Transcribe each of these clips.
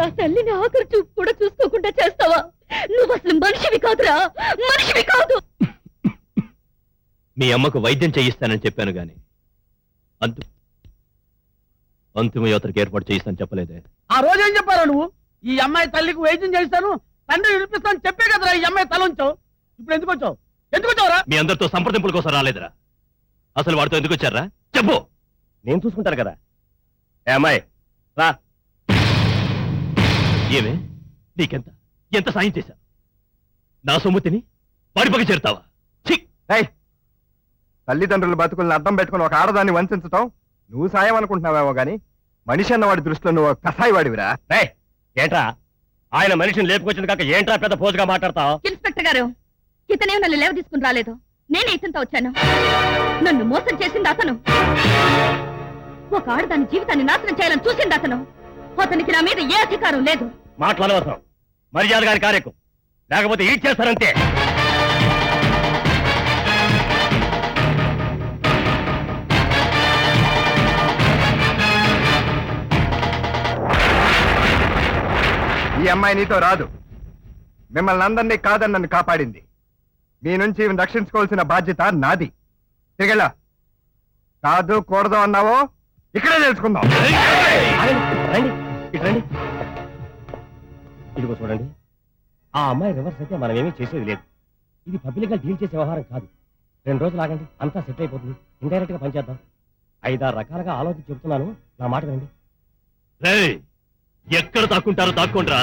నా తల్లిని ఆఖరి చూపు కూడా చూసుకోకుండా చేస్తావా? నువ్వు అసలు మనిషివి కాదురా, మనిషివి కాదు. మీ అమ్మకు వైద్యం చేయిస్తానని చెప్పాను గాని అంతిమ యాత్రకు ఏర్పాటు చేయిస్తాను చెప్పలేదే. ఆ రోజు ఏం చెప్పారా నువ్వు? ఈ అమ్మాయి తల్లికి వైద్యం చేయిస్తాను, తండ్రి వినిపిస్తాను చెప్పే కదరా ఈ అమ్మాయి తల ఉంచావు. ఇప్పుడు ఎందుకు వచ్చావు? ఎందుకు వచ్చావురా? మీ అందరితో సంప్రదింపుల కోసం రాలేదురా. అసలు వాడితో ఎందుకు వచ్చారా చెప్పు. నేను చూసుకుంటాను కదా. ఏ అమ్మాయి రా. ఏమే ఎంత సాయం చేశా? నా సొమ్ముతిని వాడిపకి చేరుతావా? తల్లిదండ్రుల బతుకులను అడ్డం పెట్టుకుని ఒక ఆడదాన్ని వంచడం నువ్వు సాయం అనుకుంటున్నావేమో గాని మనిషి అన్న వాడి దృష్టిలో నువ్వు కసాయి వాడివిరా. ఏంట్రా ఆయన మనిషిని లేపుకొచ్చింది కాక ఏంట్రా పెద్ద పోజుగా మాట్లాడతావు? ఇన్స్పెక్టర్ గారు, ఇతనే నన్ను లేవ తీసుకుని రాలేదు, నేనే ఇతనితో వచ్చాను. నన్ను మోసం చేసింది అతను. ఒక ఆడదాని జీవితాన్ని నాశనం చేయాలని చూసింది అతను. అతనికి నా మీద ఏ అధికారం లేదు. మాట్లాడవసరం మర్యాద గారి కార్యకు, లేకపోతే ఈడ్ చేస్తారంతే. ఈ అమ్మాయి నీతో రాదు. మిమ్మల్ని అందరినీ కాదని నన్ను కాపాడింది. మీ నుంచి రక్షించుకోవాల్సిన బాధ్యత నాది. తిరిగెళ్ళా. కాదు కూడదు అన్నావో ఇక్కడే తెలుసుకుందాం. ఇదిగో చూడండి, ఆ అమ్మాయి రివర్స్ అయితే మనం ఏమీ చేసేది లేదు. ఇది పబ్లిక్ గా డీల్ చేసే వ్యవహారం కాదు. 2 రోజులు ఆగండి, అంతా సెట్ అయిపోతుంది. ఇండైరెక్ట్ గా పనిచేద్దాం. 5-6 రకాలుగా ఆలోచించి చెబుతున్నాను, నా మాట వినండి. ఎక్కడ దాక్కుంటారో దాక్కోండ్రా,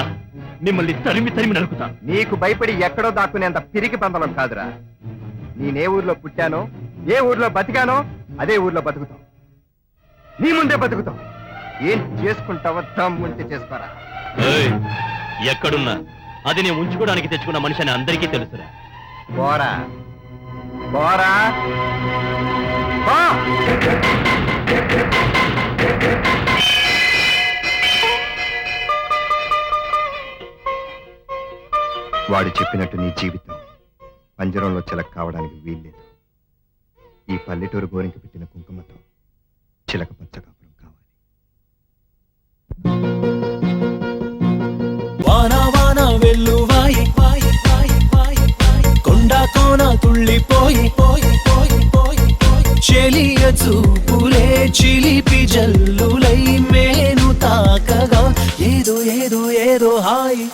మిమ్మల్ని తరిమి నరుకుతాను. నీకు భయపడి ఎక్కడో దాక్కునేంత పిరికి పందలం కాదురా. నేనే ఊర్లో పుట్టానో, ఏ ఊర్లో బతికానో అదే ఊర్లో బతుకుతాం. నీ ముందే బతుకుతాం. ఏం చేసుకుంటావో దమ్ముంటే చేసుకోరా. ఎక్కడున్నా అది నేను ఉంచుకోవడానికి తెచ్చుకున్న మనిషి అని అందరికీ తెలుసురా. బోరా బోరా వాడు చెప్పినట్టు నీ జీవితం పంజరంలో చిలక కావడానికి వీల్లేదు. ఈ పల్లెటూరు గోరింక పెట్టిన కుంకుమతో చిలక పచ్చ కాపురం కావాలి. వాన వాన వెల్లువాయి కొండ కోన తుళ్ళిపోయి చెలియ చూపులే చిలిపి జల్లులై మేను తాకగా ఏదో ఏదో ఏదో హాయి.